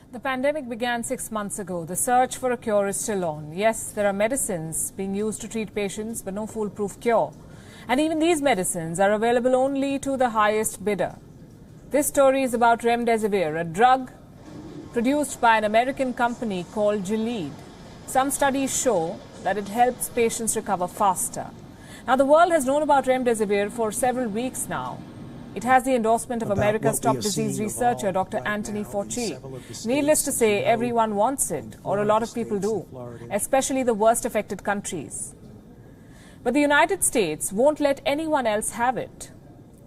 The pandemic began 6 months ago. The search for a cure is still on. Yes, there are medicines being used to treat patients, but no foolproof cure. And even these medicines are available only to the highest bidder. This story is about remdesivir, a drug produced by an American company called Gilead. Some studies show that it helps patients recover faster. Now, the world has known about remdesivir for several weeks now. It has the endorsement of America's top disease researcher, Dr. Anthony Fauci. Needless to say, everyone wants it, or a lot of people do, especially the worst affected countries. But the United States won't let anyone else have it.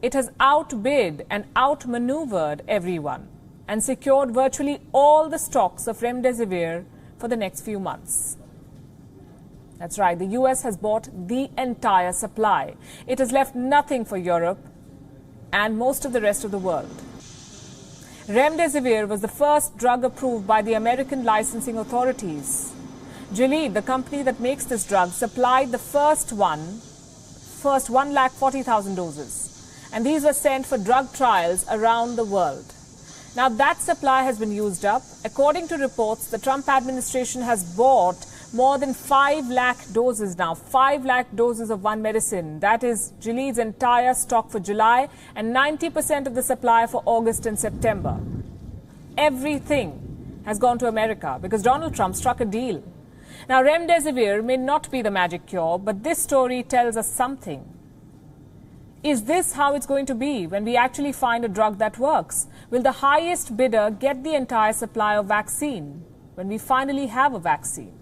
It has outbid and outmaneuvered everyone and secured virtually all the stocks of remdesivir for the next few months. That's right, the US has bought the entire supply. It has left nothing for Europe and most of the rest of the world. Remdesivir was the first drug approved by the American licensing authorities. Gilead, the company that makes this drug, supplied the first 140,000 doses. And these were sent for drug trials around the world. Now that supply has been used up. According to reports, the Trump administration has bought more than 5 lakh doses now, 5 lakh doses of one medicine. That is Gilead's entire stock for July and 90% of the supply for August and September. Everything has gone to America because Donald Trump struck a deal. Now, remdesivir may not be the magic cure, but this story tells us something. Is this how it's going to be when we actually find a drug that works? Will the highest bidder get the entire supply of vaccine when we finally have a vaccine?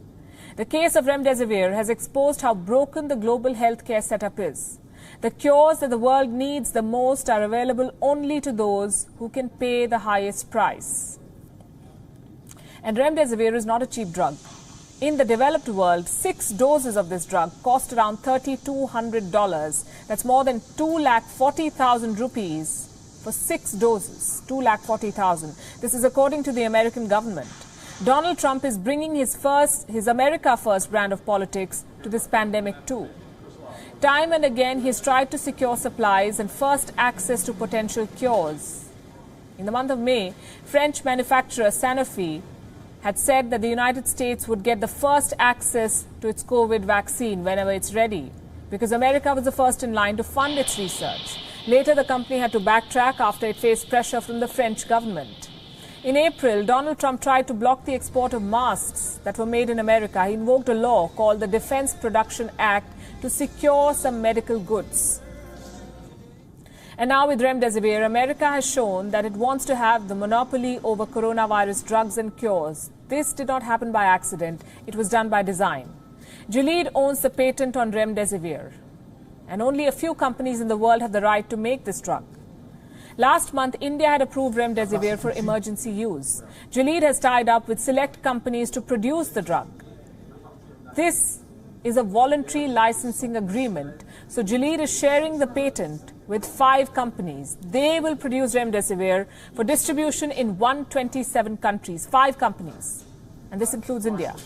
The case of remdesivir has exposed how broken the global healthcare setup is. The cures that the world needs the most are available only to those who can pay the highest price. And remdesivir is not a cheap drug. In the developed world, 6 doses of this drug cost around $3,200. That's more than 2,40,000 rupees for 6 doses. 2,40,000. This is according to the American government. Donald Trump is bringing his America First brand of politics to this pandemic too. Time and again, he has tried to secure supplies and first access to potential cures. In the month of May, French manufacturer Sanofi had said that the United States would get the first access to its COVID vaccine whenever it's ready, because America was the first in line to fund its research. Later, the company had to backtrack after it faced pressure from the French government. In April, Donald Trump tried to block the export of masks that were made in America. He invoked a law called the Defense Production Act to secure some medical goods. And now with remdesivir, America has shown that it wants to have the monopoly over coronavirus drugs and cures. This did not happen by accident. It was done by design. Gilead owns the patent on remdesivir, and only a few companies in the world have the right to make this drug. Last month, India had approved remdesivir for emergency use. Gilead has tied up with select companies to produce the drug. This is a voluntary licensing agreement. So Gilead is sharing the patent with 5 companies. They will produce remdesivir for distribution in 127 countries, 5 companies. And this includes India.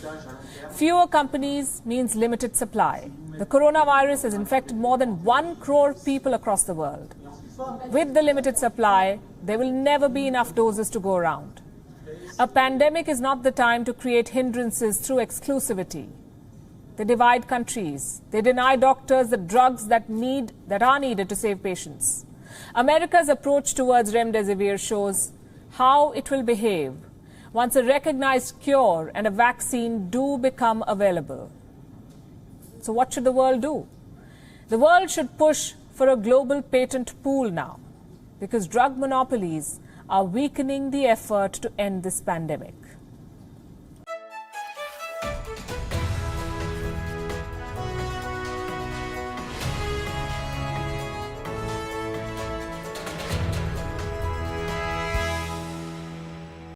Fewer companies means limited supply. The coronavirus has infected more than 1 crore people across the world. With the limited supply, there will never be enough doses to go around. A pandemic is not the time to create hindrances through exclusivity. They divide countries. They deny doctors the drugs that are needed to save patients. America's approach towards remdesivir shows how it will behave once a recognized cure and a vaccine do become available. So what should the world do? The world should push for a global patent pool now, because drug monopolies are weakening the effort to end this pandemic.